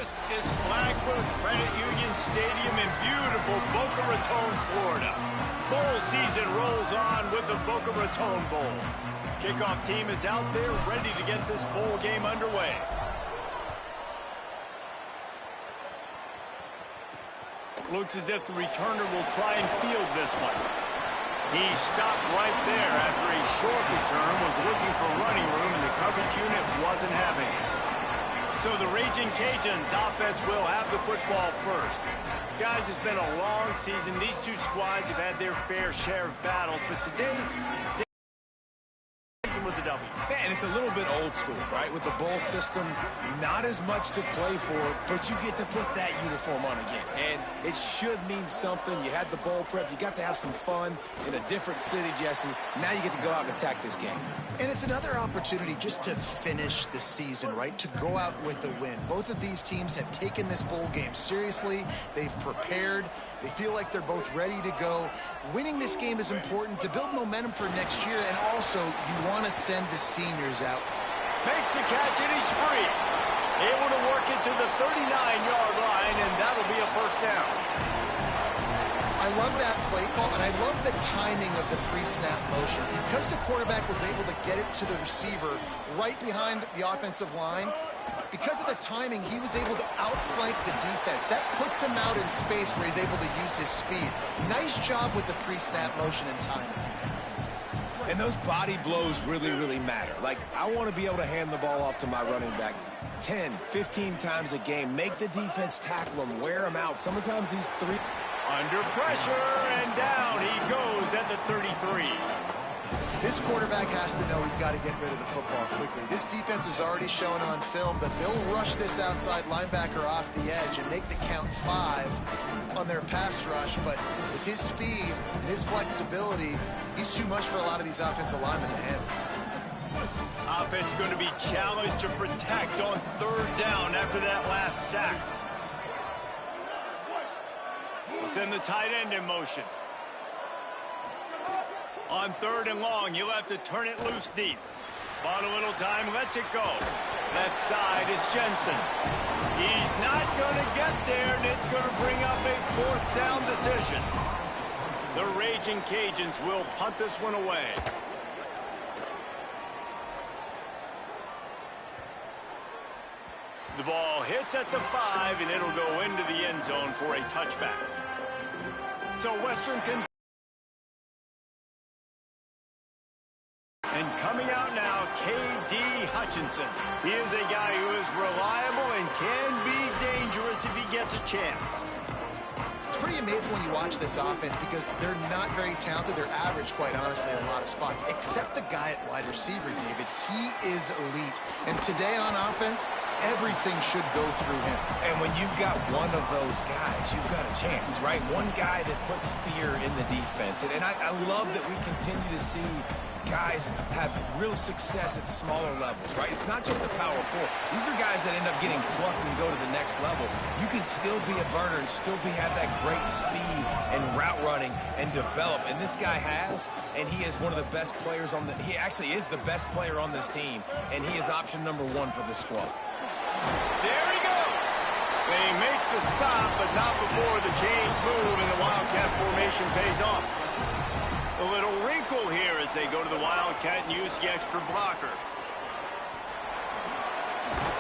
This is Flagler Credit Union Stadium in beautiful Boca Raton, Florida. Bowl season rolls on with the Boca Raton Bowl. Kickoff team is out there ready to get this bowl game underway. Looks as if the returner will try and field this one. He stopped right there after a short return, was looking for running room, and the coverage unit wasn't having it. So the Raging Cajuns offense will have the football first. Guys, it's been a long season. These two squads have had their fair share of battles, but today, with the W. And it's a little bit old school, right? With the bowl system, not as much to play for, but you get to put that uniform on again. And it should mean something. You had the bowl prep. You got to have some fun in a different city, Jesse. Now you get to go out and attack this game. And it's another opportunity just to finish the season, right? To go out with a win. Both of these teams have taken this bowl game seriously. They've prepared. They feel like they're both ready to go. Winning this game is important to build momentum for next year, and also you want to send the seniors out. Makes the catch, and he's free. Able to work it to the 39-yard line, and that'll be a first down. I love that play call, and I love the timing of the pre-snap motion. Because the quarterback was able to get it to the receiver right behind the offensive line, because of the timing, he was able to outflank the defense. That puts him out in space where he's able to use his speed. Nice job with the pre-snap motion and timing. And those body blows really, really matter. Like, I want to be able to hand the ball off to my running back 10, 15 times a game. Make the defense tackle him, wear him out. Sometimes these three... Under pressure, and down he goes at the 33. This quarterback has to know he's got to get rid of the football quickly. This defense is already showing on film that they'll rush this outside linebacker off the edge and make the count 5 on their pass rush. But with his speed and his flexibility, he's too much for a lot of these offensive linemen to handle. Offense going to be challenged to protect on third down after that last sack. We'll send the tight end in motion. On third and long, you'll have to turn it loose deep. Bought a little time, lets it go. Left side is Jensen. He's not going to get there, and it's going to bring up a fourth down decision. The Raging Cajuns will punt this one away. The ball hits at the 5, and it'll go into the end zone for a touchback. So Western can... And coming out now, K.D. Hutchinson. He is a guy who is reliable and can be dangerous if he gets a chance. It's pretty amazing when you watch this offense because they're not very talented. They're average, quite honestly, in a lot of spots, except the guy at wide receiver, David. He is elite. And today on offense, everything should go through him. And when you've got one of those guys, you've got a chance, right? One guy that puts fear in the defense. And I love that we continue to see guys have real success at smaller levels, right? It's not just the power 4. These are guys that end up getting plucked and go to the next level. You can still be a burner and still have that great speed and route running and develop. And this guy has, and he is one of the best players on the... He actually is the best player on this team, and he is option number 1 for this squad. There he goes. They make the stop, but not before the chains move and the Wildcat formation pays off. A little wrinkle here as they go to the Wildcat and use the extra blocker.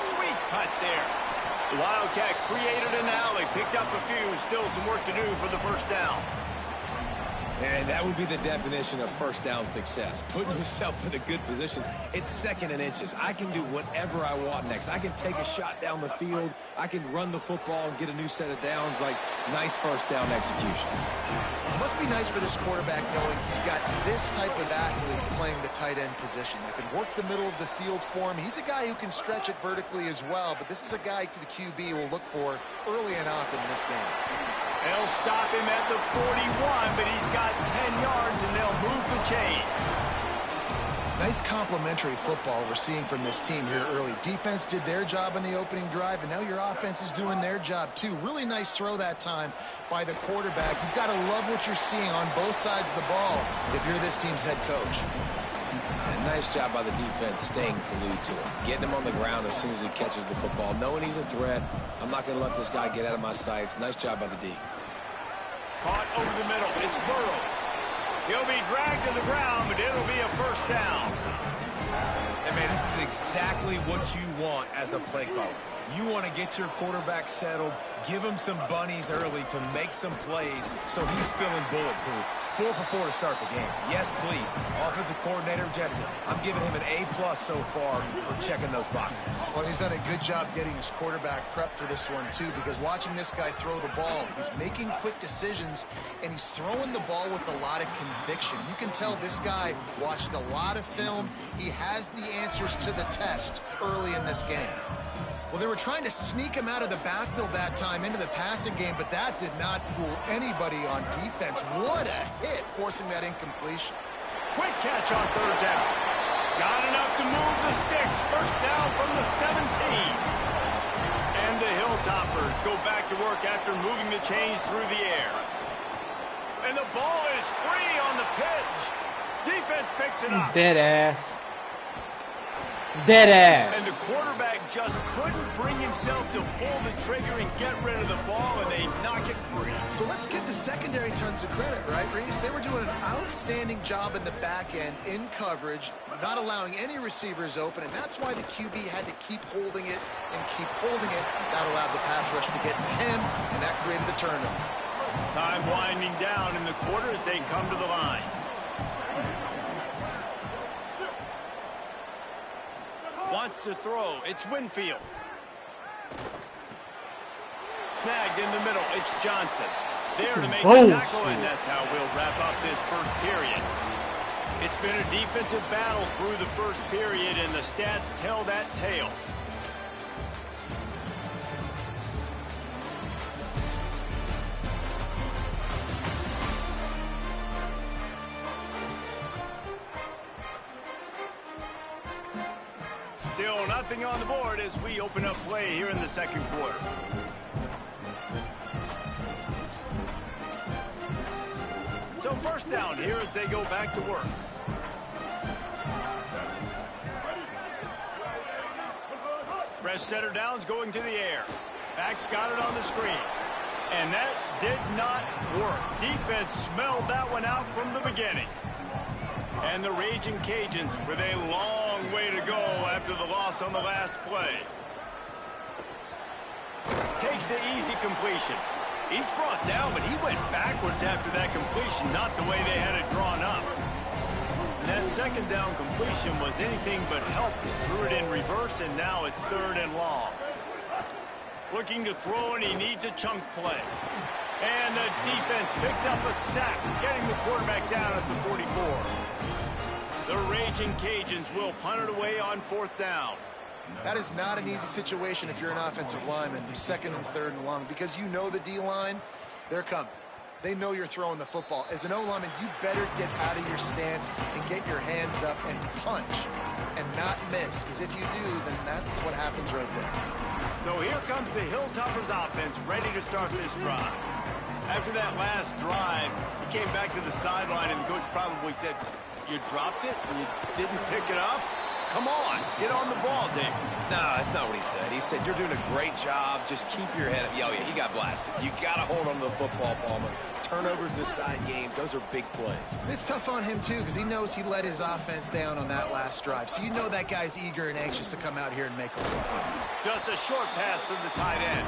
Sweet cut there. The Wildcat created an alley, picked up a few, still some work to do for the first down. And that would be the definition of first down success. Putting yourself in a good position. It's second and inches. I can do whatever I want next. I can take a shot down the field. I can run the football and get a new set of downs. Like, nice first down execution. It must be nice for this quarterback knowing he's got this type of athlete playing the tight end position that can work the middle of the field for him. He's a guy who can stretch it vertically as well, but this is a guy the QB will look for early and often in this game. They'll stop him at the 41, but he's got 10 yards, and they'll move the chains. Nice complementary football we're seeing from this team here early. Defense did their job on the opening drive, and now your offense is doing their job too. Really nice throw that time by the quarterback. You've got to love what you're seeing on both sides of the ball if you're this team's head coach. And nice job by the defense staying glued to him, getting him on the ground as soon as he catches the football, knowing he's a threat. I'm not going to let this guy get out of my sights. Nice job by the D. Caught over the middle. It's Burrows. He'll be dragged to the ground, but it'll be a first down. And, man, this is exactly what you want as a play caller. You want to get your quarterback settled, give him some bunnies early to make some plays so he's feeling bulletproof. 4 for 4 to start the game. Yes, please. Offensive coordinator Jesse, I'm giving him an A+ so far for checking those boxes. Well, he's done a good job getting his quarterback prepped for this one, too, because watching this guy throw the ball, he's making quick decisions, and he's throwing the ball with a lot of conviction. You can tell this guy watched a lot of film. He has the answers to the test early in this game. Well, they were trying to sneak him out of the backfield that time into the passing game, but that did not fool anybody on defense. What a hit, forcing that incompletion. Quick catch on third down. Got enough to move the sticks. First down from the 17. And the Hilltoppers go back to work after moving the chains through the air. And the ball is free on the pitch. Defense picks it up. Dead ass. Dead ass. And the quarterback just couldn't bring himself to pull the trigger and get rid of the ball, and they knock it free. So let's give the secondary tons of credit, right, Reese? They were doing an outstanding job in the back end, in coverage, not allowing any receivers open, and that's why the QB had to keep holding it and keep holding it. That allowed the pass rush to get to him, and that created the turnover. Time winding down in the quarter as they come to the line. Wants to throw. It's Winfield. Snagged in the middle. It's Johnson. There to make the tackle, and that's how we'll wrap up this first period. It's been a defensive battle through the first period, and the stats tell that tale. Still nothing on the board as we open up play here in the second quarter. So first down here as they go back to work. Fresh setter downs going to the air. Back's got it on the screen. And that did not work. Defense smelled that one out from the beginning. And the Raging Cajuns with a long way to go after the loss on the last play. Takes the easy completion. Each brought down, but he went backwards after that completion, not the way they had it drawn up. And that second down completion was anything but helpful. Threw it in reverse, and now it's third and long. Looking to throw, and he needs a chunk play. And the defense picks up a sack, getting the quarterback down at the 44. The Raging Cajuns will punt it away on fourth down. That is not an easy situation if you're an offensive lineman, second and third and long, because you know the D-line, they're coming. They know you're throwing the football. As an O-lineman, you better get out of your stance and get your hands up and punch and not miss, because if you do, then that's what happens right there. So here comes the Hilltoppers offense ready to start this drive. After that last drive, he came back to the sideline, and the coach probably said, "You dropped it and you didn't pick it up? Come on, get on the ball, David." No, that's not what he said. He said, "You're doing a great job. Just keep your head up." Oh, yeah, he got blasted. You got to hold on to the football, Palmer. Turnovers decide games. Those are big plays. It's tough on him, too, because he knows he let his offense down on that last drive. So you know that guy's eager and anxious to come out here and make a play. Just a short pass to the tight end.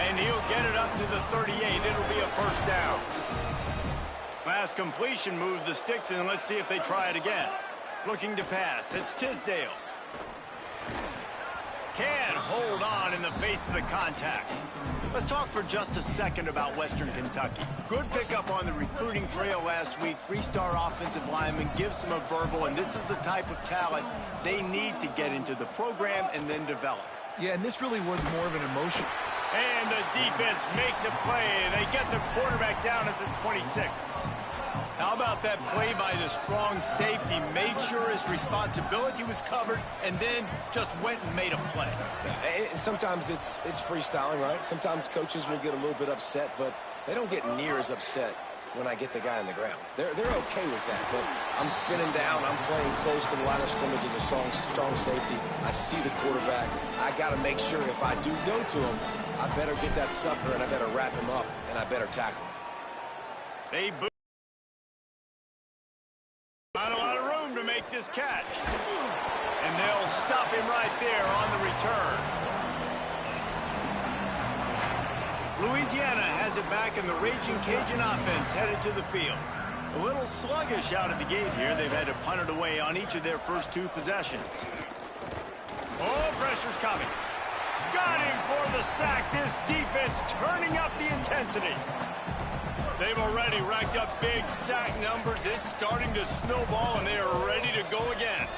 And he'll get it up to the 38. It'll be a first down. Last completion moved the sticks, and let's see if they try it again. Looking to pass. It's Tisdale. Can't hold on in the face of the contact. Let's talk for just a second about Western Kentucky. Good pickup on the recruiting trail last week. 3-star offensive lineman gives them a verbal, and this is the type of talent they need to get into the program and then develop. Yeah, and this really was more of an emotion. And the defense makes a play, and they get the quarterback down at the 26. How about that play by the strong safety? Made sure his responsibility was covered and then just went and made a play. Yeah, sometimes it's freestyling, right? Sometimes coaches will get a little bit upset, but they don't get near as upset when I get the guy on the ground. They're okay with that, but I'm spinning down. I'm playing close to the line of scrimmage as a strong safety. I see the quarterback. I got to make sure if I do go to him, I better get that sucker, and I better wrap him up, and I better tackle him. They boot. Not a lot of room to make this catch. And they'll stop him right there on the return. Loisianna has it back, in the Raging Cajun offense headed to the field. A little sluggish out of the gate here. They've had to punt it away on each of their first 2 possessions. Oh, pressure's coming. Got him for the sack. This defense turning up the intensity. They've already racked up big sack numbers. It's starting to snowball, and they are ready to go again.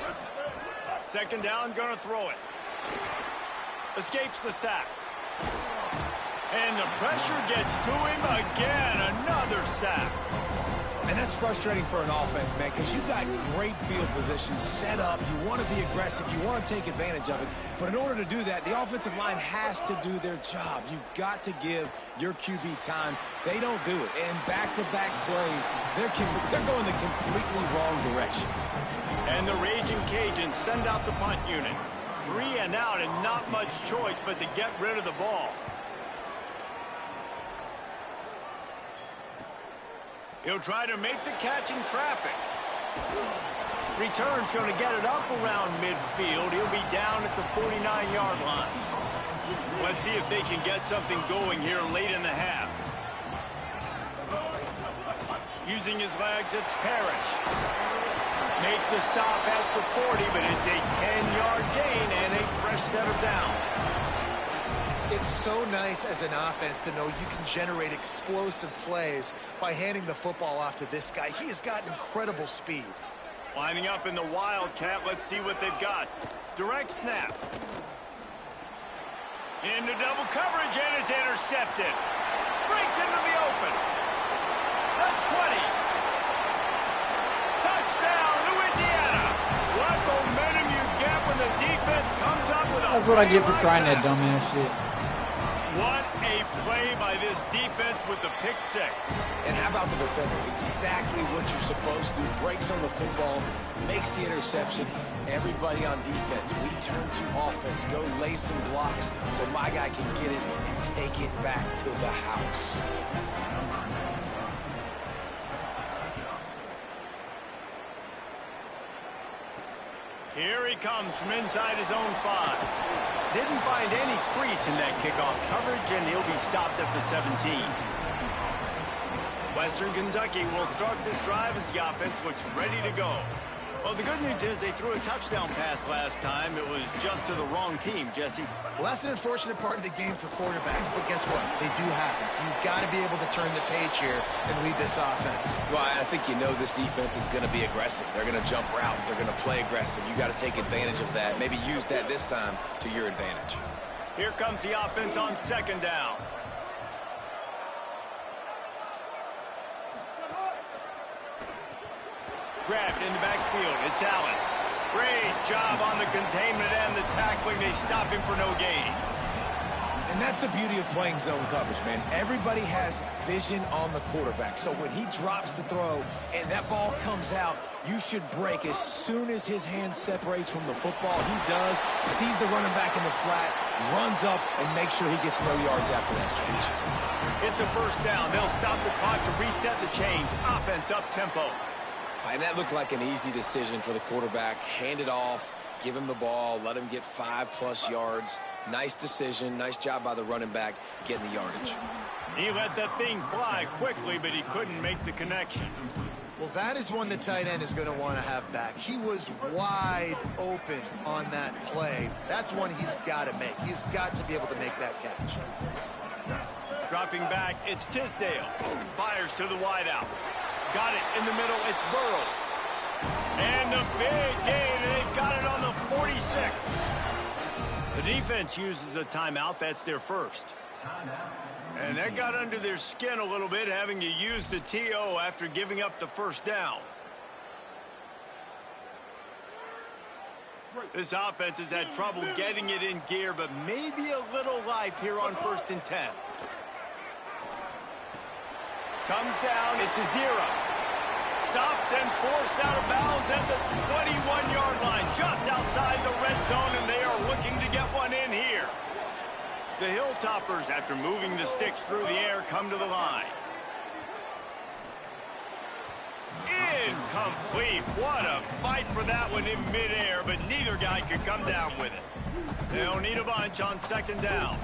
Second down, gonna throw it. Escapes the sack. And the pressure gets to him again. Another sack. And that's frustrating for an offense, man, because you've got great field position set up. You want to be aggressive. You want to take advantage of it. But in order to do that, the offensive line has to do their job. You've got to give your QB time. They don't do it. And back-to-back plays, they're going the completely wrong direction. And the Raging Cajuns send out the punt unit. 3 and out, and not much choice but to get rid of the ball. He'll try to make the catch in traffic. Return's going to get it up around midfield. He'll be down at the 49-yard line. Let's see if they can get something going here late in the half. Using his legs, it's Parrish. Make the stop at the 40, but it's a 10-yard gain and a fresh set of downs. It's so nice as an offense to know you can generate explosive plays by handing the football off to this guy. He has got incredible speed. Lining up in the Wildcat. Let's see what they've got. Direct snap. Into double coverage, and it's intercepted. Breaks into the open. The 20. Touchdown, Loisianna. What momentum you get when the defense comes up with a... That's what I get for trying that dumbass shit. What a play by this defense with the pick 6. And how about the defender? Exactly what you're supposed to. Breaks on the football, makes the interception. Everybody on defense, we turn to offense. Go lay some blocks so my guy can get it and take it back to the house. Here he comes from inside his own 5. Didn't find any crease in that kickoff coverage, and he'll be stopped at the 17. Western Kentucky will start this drive as the offense looks ready to go. Well, the good news is they threw a touchdown pass last time. It was just to the wrong team, Jesse. Well, that's an unfortunate part of the game for quarterbacks, but guess what? They do happen, so you've got to be able to turn the page here and lead this offense. Well, I think you know this defense is going to be aggressive. They're going to jump routes. They're going to play aggressive. You got to take advantage of that. Maybe use that this time to your advantage. Here comes the offense on second down. Grabbed in the backfield. It's Allen. Great job on the containment and the tackling. They stop him for no gain. And that's the beauty of playing zone coverage, man. Everybody has vision on the quarterback. So when he drops to throw and that ball comes out, you should break as soon as his hand separates from the football. He does, sees the running back in the flat, runs up, and makes sure he gets no yards after that catch. It's a first down. They'll stop the clock to reset the chains. Offense up tempo. And that looked like an easy decision for the quarterback. Hand it off, give him the ball, let him get 5+ yards. Nice decision. Nice job by the running back getting the yardage. He let that thing fly quickly, but he couldn't make the connection. Well, that is one the tight end is going to want to have back. He was wide open on that play. That's one he's got to make. He's got to be able to make that catch. Dropping back, it's Tisdale. Fires to the wideout. Got it in the middle, it's Burrows. And the big gain, and they've got it on the 46. The defense uses a timeout. That's their first. And that got under their skin a little bit, having to use the TO after giving up the first down. This offense has had trouble getting it in gear, but maybe a little life here on 1st and 10. Comes down, it's a 0. Stopped and forced out of bounds at the 21-yard line, just outside the red zone, and they are looking to get one in here. The Hilltoppers, after moving the sticks through the air, come to the line. Incomplete. What a fight for that one in midair, but neither guy could come down with it. They'll need a bunch on 2nd down.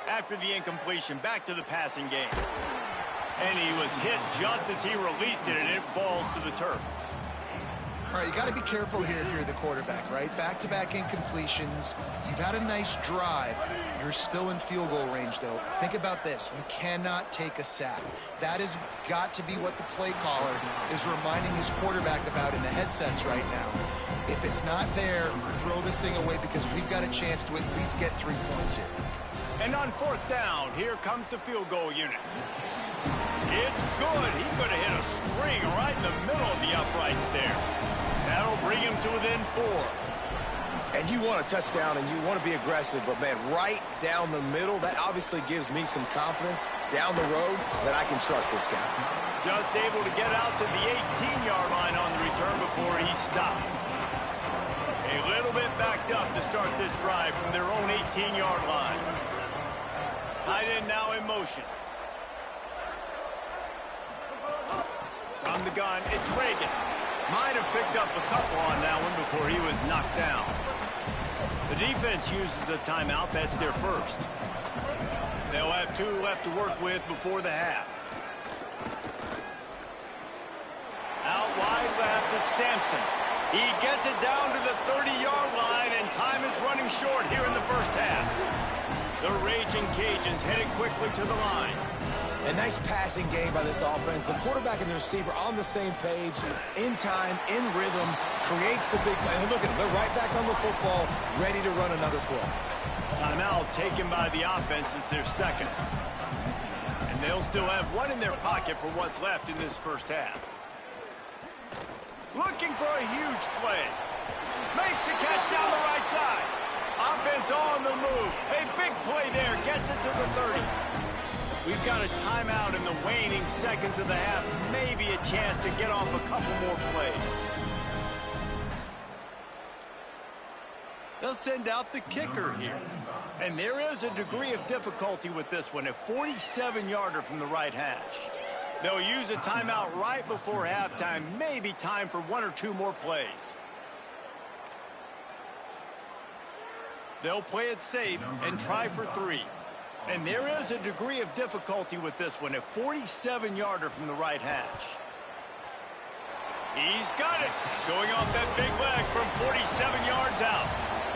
After the incompletion, back to the passing game. And he was hit just as he released it, and it falls to the turf. All right, you got to be careful here if you're the quarterback, right? Back-to-back incompletions. You've had a nice drive. You're still in field goal range, though. Think about this. You cannot take a sack. That has got to be what the play caller is reminding his quarterback about in the headsets right now. If it's not there, throw this thing away because we've got a chance to at least get 3 points here. And on 4th down, here comes the field goal unit. It's good. He could have hit a string right in the middle of the uprights there. That'll bring him to within 4. And you want a touchdown and you want to be aggressive, but, man, right down the middle, that obviously gives me some confidence down the road that I can trust this guy. Just able to get out to the 18-yard line on the return before he stopped. A little bit backed up to start this drive from their own 18-yard line. Tight end now in motion. From the gun, it's Reagan. Might have picked up a couple on that one before he was knocked down. The defense uses a timeout. That's their first. They'll have 2 left to work with before the half. Out wide left, it's Sampson. He gets it down to the 30-yard line, and time is running short here in the first half. The Raging Cajuns headed quickly to the line. A nice passing game by this offense. The quarterback and the receiver on the same page, in time, in rhythm, creates the big play. And look at them. They're right back on the football, ready to run another play. Timeout taken by the offense. It's their second. And they'll still have 1 in their pocket for what's left in this first half. Looking for a huge play. Makes the catch down the right side. Offense on the move. A big play there. Gets it to the 30. We've got a timeout in the waning seconds of the half. Maybe a chance to get off a couple more plays. They'll send out the kicker here. And there is a degree of difficulty with this one. A 47-yarder from the right hash. They'll use a timeout right before halftime. Maybe time for 1 or 2 more plays. They'll play it safe and try for 3. And there is a degree of difficulty with this one. A 47-yarder from the right hash. He's got it. Showing off that big leg from 47 yards out.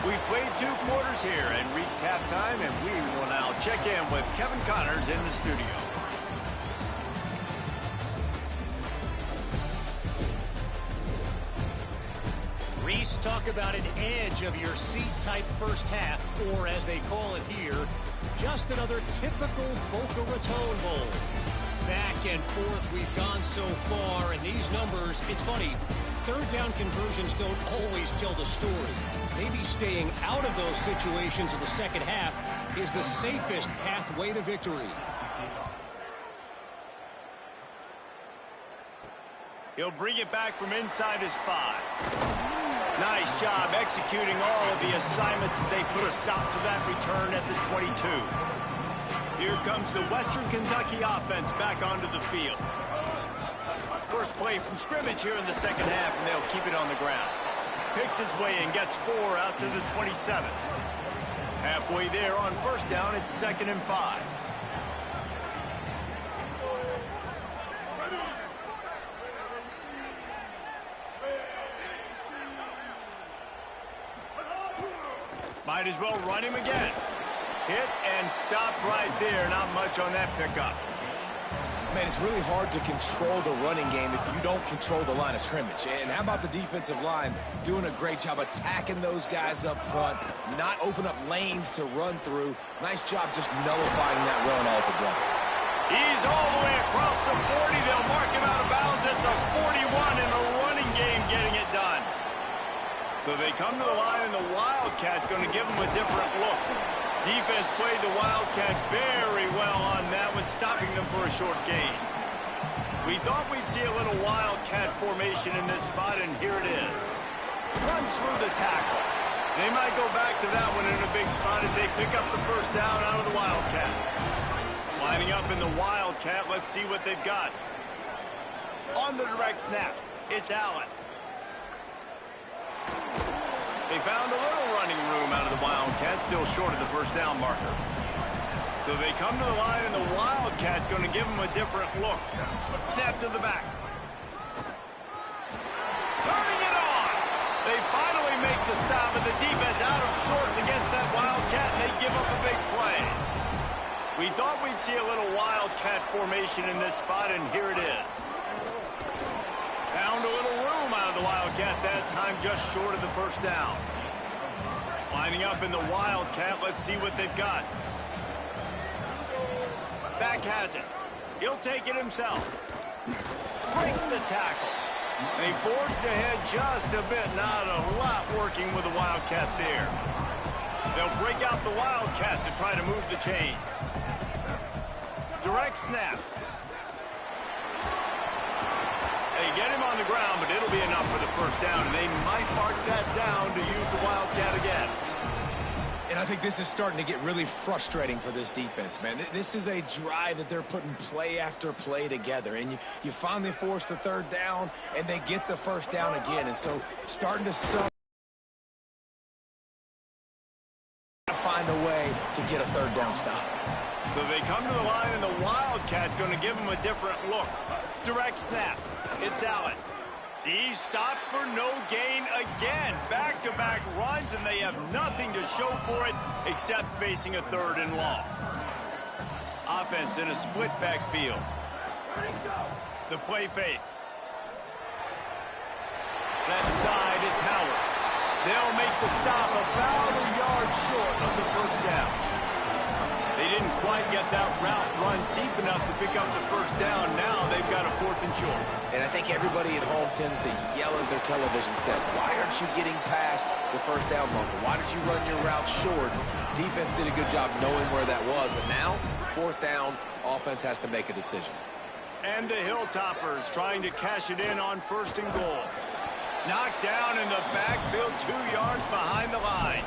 We've played 2 quarters here and reached halftime, and we will now check in with Kevin Connors in the studio. Reese, talk about an edge of your seat type first half, or as they call it here, just another typical Boca Raton Bowl. Back and forth we've gone so far, and these numbers, it's funny, 3rd down conversions don't always tell the story. Maybe staying out of those situations in the second half is the safest pathway to victory. He'll bring it back from inside his 5. Nice job executing all of the assignments as they put a stop to that return at the 22. Here comes the Western Kentucky offense back onto the field. First play from scrimmage here in the second half, and they'll keep it on the ground. Picks his way and gets 4 out to the 27. Halfway there on 1st down, it's 2nd and 5. Might as well run him again. Hit and stop right there. Not much on that pickup. Man, it's really hard to control the running game if you don't control the line of scrimmage. And how about the defensive line doing a great job attacking those guys up front, not open up lanes to run through. Nice job just nullifying that run altogether. He's all the way across the 40. They'll mark him out of bounds at the 41 in the running game, getting it done. So they come to the line, and the Wildcat going to give them a different look. Defense played the Wildcat very well on that one, stopping them for a short gain. We thought we'd see a little Wildcat formation in this spot, and here it is. Runs through the tackle. They might go back to that one in a big spot as they pick up the first down out of the Wildcat. Lining up in the Wildcat, let's see what they've got. On the direct snap, it's Allen. They found a little running room out of the Wildcat, still short of the first down marker. So they come to the line, and the Wildcat going to give them a different look. Snap to the back. Turning it on. They finally make the stop, and the defense out of sorts against that Wildcat, and they give up a big play. We thought we'd see a little Wildcat formation in this spot, and here it is. Found a little room out of the Wildcat that time, just short of the first down. Lining up in the Wildcat, let's see what they've got. Back has it. He'll take it himself. Breaks the tackle. They forged ahead just a bit. Not a lot working with the Wildcat there. They'll break out the Wildcat to try to move the chains. Direct snap. They get him on the ground, but it'll be enough for the first down, and they might mark that down to use the Wildcat again. And I think this is starting to get really frustrating for this defense, man. This is a drive that they're putting play after play together, and you finally force the third down, and they get the first down again. And so starting to find a way to get a third down stop. So they come to the line, and the Wildcat going to give them a different look. Direct snap. It's Allen. He's stopped for no gain again. Back-to-back runs, and they have nothing to show for it except facing a third and long. Offense in a split backfield. The play fake. Left side is Howard. They'll make the stop about a yard short of the first down. They didn't quite get that route run deep enough to pick up the first down. Now they've got a 4th and short. And I think everybody at home tends to yell at their television set, why aren't you getting past the first down marker? Why did you run your route short? Defense did a good job knowing where that was, but now, 4th down, offense has to make a decision. And the Hilltoppers trying to cash it in on 1st and goal. Knocked down in the backfield, 2 yards behind the line.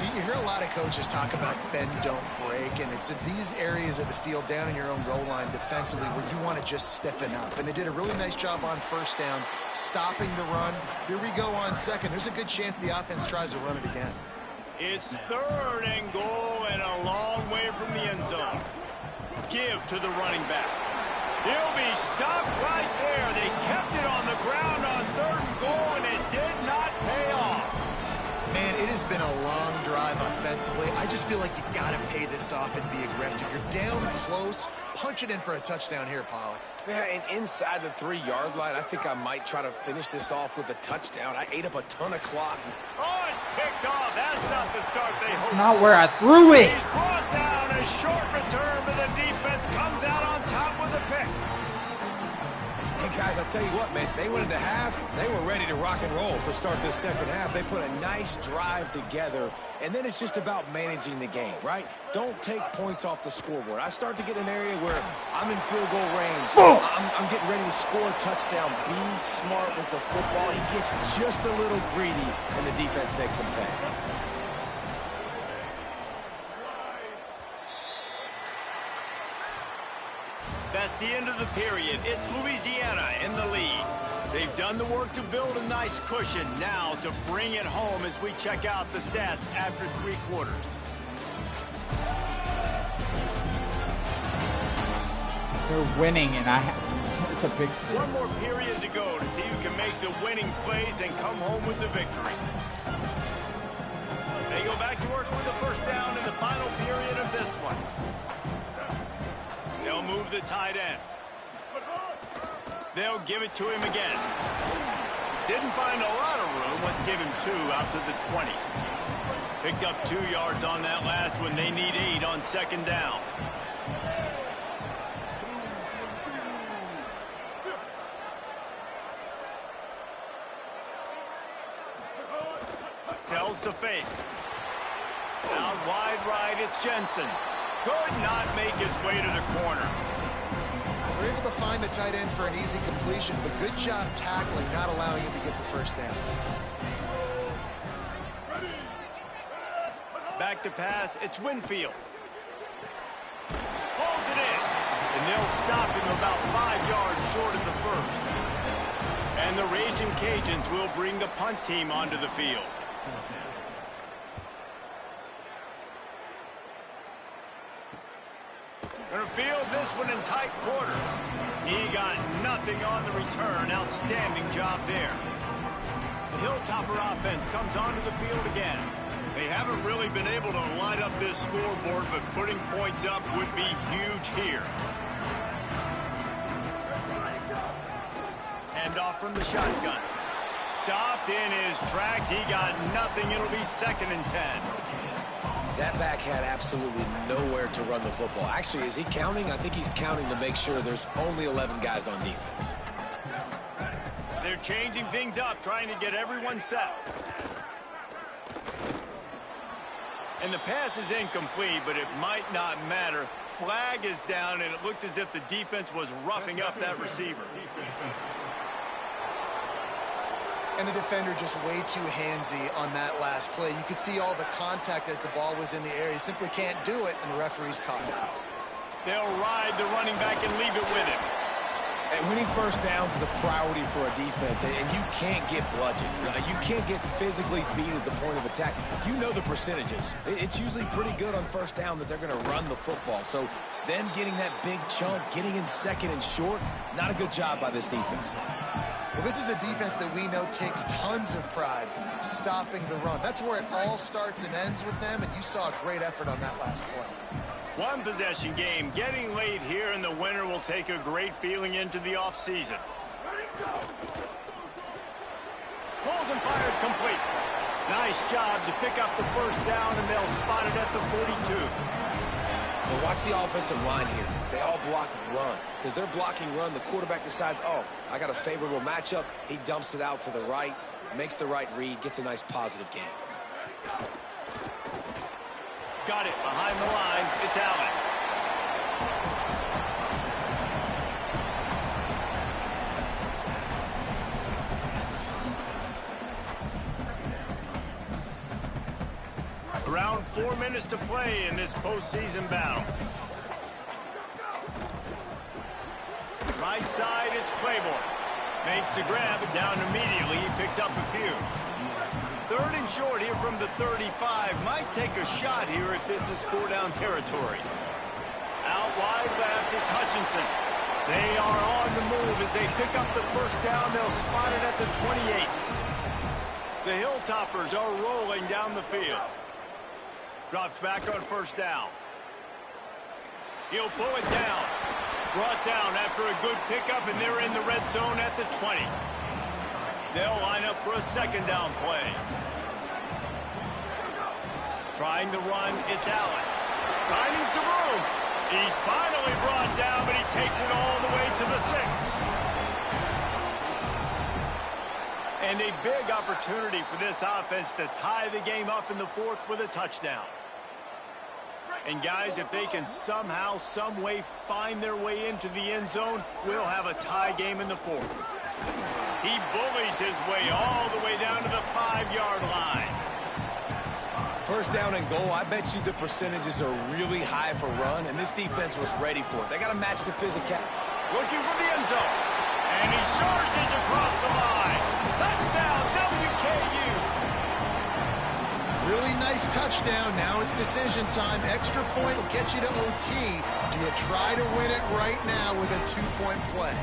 You hear a lot of coaches talk about bend, don't break, and it's in these areas of the field down in your own goal line defensively where you want to just stiffen up. And they did a really nice job on first down, stopping the run. Here we go on second. There's a good chance the offense tries to run it again. It's 3rd and goal and a long way from the end zone. Give to the running back. He'll be stopped right there. They kept it on the ground on 3rd and goal, and it did not pay off. Man, it has been a long drive offensively. I just feel like you got to pay this off and be aggressive. You're down close. Punch it in for a touchdown here, Pollock. Yeah, and inside the 3-yard line, I think I might try to finish this off with a touchdown. I ate up a ton of clock. Oh, it's picked off. That's not the start they hoped. Not where I threw it. He's brought down. A short return, but the defense comes out on top with a pick. Hey, guys, I tell you what, man, they went into half. They were ready to rock and roll to start this second half. They put a nice drive together, and then it's just about managing the game, right? Don't take points off the scoreboard. I start to get an area where I'm in field goal range. I'm getting ready to score a touchdown. Be smart with the football. He gets just a little greedy, and the defense makes him pay. That's the end of the period. It's Louisiana in the lead. They've done the work to build a nice cushion. Now to bring it home as we check out the stats after 3 quarters. They're winning, and it's a big thing. One more period to go to see who can make the winning plays and come home with the victory. They go back to work with the first down in the final period of this one. They'll move the tight end. They'll give it to him again. Didn't find a lot of room. Let's give him 2 out to the 20. Picked up 2 yards on that last one. They need 8 on second down. Sells to fake. Out wide right, it's Jensen. Could not make his way to the corner. They're able to find the tight end for an easy completion, but good job tackling, not allowing him to get the first down. Back to pass, it's Winfield. Pulls it in, and they'll stop him about 5 yards short of the first. And the Raging Cajuns will bring the punt team onto the field. Gonna field this one in tight quarters. He got nothing on the return. Outstanding job there. The Hilltopper offense comes onto the field again. They haven't really been able to light up this scoreboard, but putting points up would be huge here. Hand off from the shotgun. Stopped in his tracks. He got nothing. It'll be 2nd and 10. That back had absolutely nowhere to run the football. Actually, is he counting? I think he's counting to make sure there's only 11 guys on defense. They're changing things up, trying to get everyone set. And the pass is incomplete, but it might not matter. Flag is down, and it looked as if the defense was roughing up that receiver. And the defender just way too handsy on that last play. You could see all the contact as the ball was in the air. He simply can't do it, and the referee's caught it. They'll ride the running back and leave it with him. And winning first downs is a priority for a defense, and you can't get bludgeoned. You can't get physically beat at the point of attack. You know the percentages. It's usually pretty good on first down that they're going to run the football. So them getting that big chunk, getting in 2nd and short, not a good job by this defense. Well, this is a defense that we know takes tons of pride stopping the run. That's where it all starts and ends with them, and you saw a great effort on that last play. One possession game, getting late here, and the winner will take a great feeling into the offseason. Pulls and fired complete. Nice job to pick up the first down, and they'll spot it at the 42. Well, watch the offensive line here. They all block run. Because they're blocking run, the quarterback decides, oh, I got a favorable matchup. He dumps it out to the right, makes the right read, gets a nice positive gain. Got it behind the line. It's Allen. Around 4 minutes to play in this postseason battle. Right side, it's Claiborne. Makes the grab, and down immediately. He picks up a few. 3rd and short here from the 35. Might take a shot here if this is 4-down territory. Out wide left, it's Hutchinson. They are on the move as they pick up the first down. They'll spot it at the 28. The Hilltoppers are rolling down the field. Drops back on first down. He'll pull it down. Brought down after a good pickup, and they're in the red zone at the 20. They'll line up for a 2nd down play. Trying to run, it's Allen. Finding some room. He's finally brought down, but he takes it all the way to the 6. And a big opportunity for this offense to tie the game up in the 4th with a touchdown. And guys, if they can somehow, some way find their way into the end zone, we'll have a tie game in the 4th. He bullies his way all the way down to the 5-yard line. First down and goal, I bet you the percentages are really high for run, and this defense was ready for it. They got to match the physicality. Looking for the end zone. And he surges across the line. Touchdown, WKU. Really nice touchdown. Now it's decision time. Extra point will get you to OT. Do you try to win it right now with a 2-point play?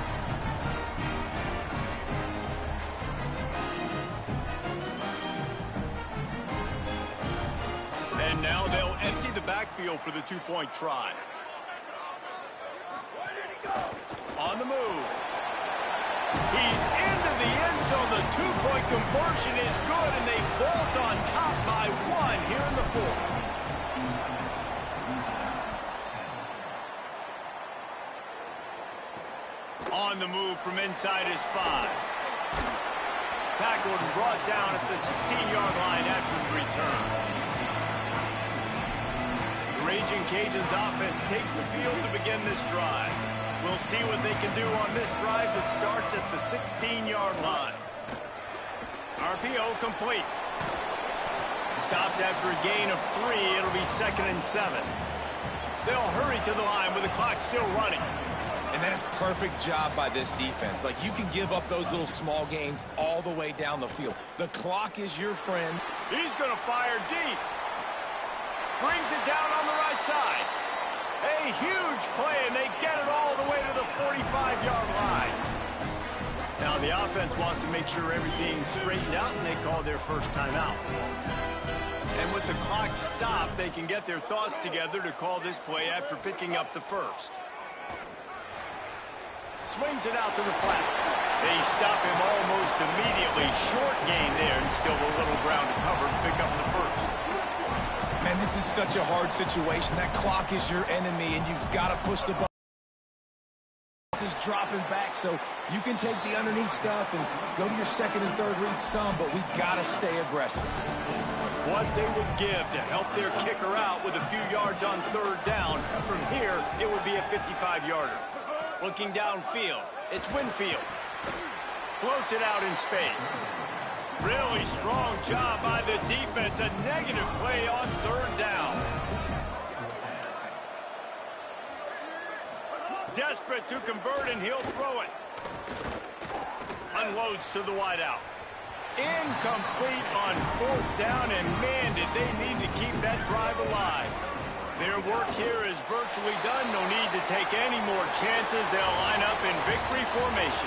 And now they'll empty the backfield for the 2-point try. On the move. He's into the end zone. The 2-point conversion is good, and they vault on top by 1 here in the 4th. On the move from inside his 5. Tackled and brought down at the 16-yard line after the return. Raging Cajuns offense takes the field to begin this drive. We'll see what they can do on this drive that starts at the 16-yard line. RPO complete. Stopped after a gain of 3. It'll be 2nd and 7. They'll hurry to the line with the clock still running. And that is perfect job by this defense. Like, you can give up those little small gains all the way down the field. The clock is your friend. He's going to fire deep. Brings it down on the right side. A huge play, and they get it all the way to the 45-yard line. Now the offense wants to make sure everything's straightened out, and they call their first timeout. And with the clock stopped, they can get their thoughts together to call this play after picking up the first. Swings it out to the flat. They stop him almost immediately. Short gain there, and still a little ground to cover to pick up the first. Man, this is such a hard situation. That clock is your enemy, and you've got to push the ball. Is dropping back, so you can take the underneath stuff and go to your second and third read some, but we've got to stay aggressive. What they would give to help their kicker out with a few yards on third down. From here, it would be a 55-yarder. Looking downfield, it's Winfield. Floats it out in space. Really strong job by the defense. A negative play on third down. Desperate to convert, and he'll throw it. Unloads to the wideout. Incomplete on fourth down, and man, did they need to keep that drive alive. Their work here is virtually done. No need to take any more chances. They'll line up in victory formation.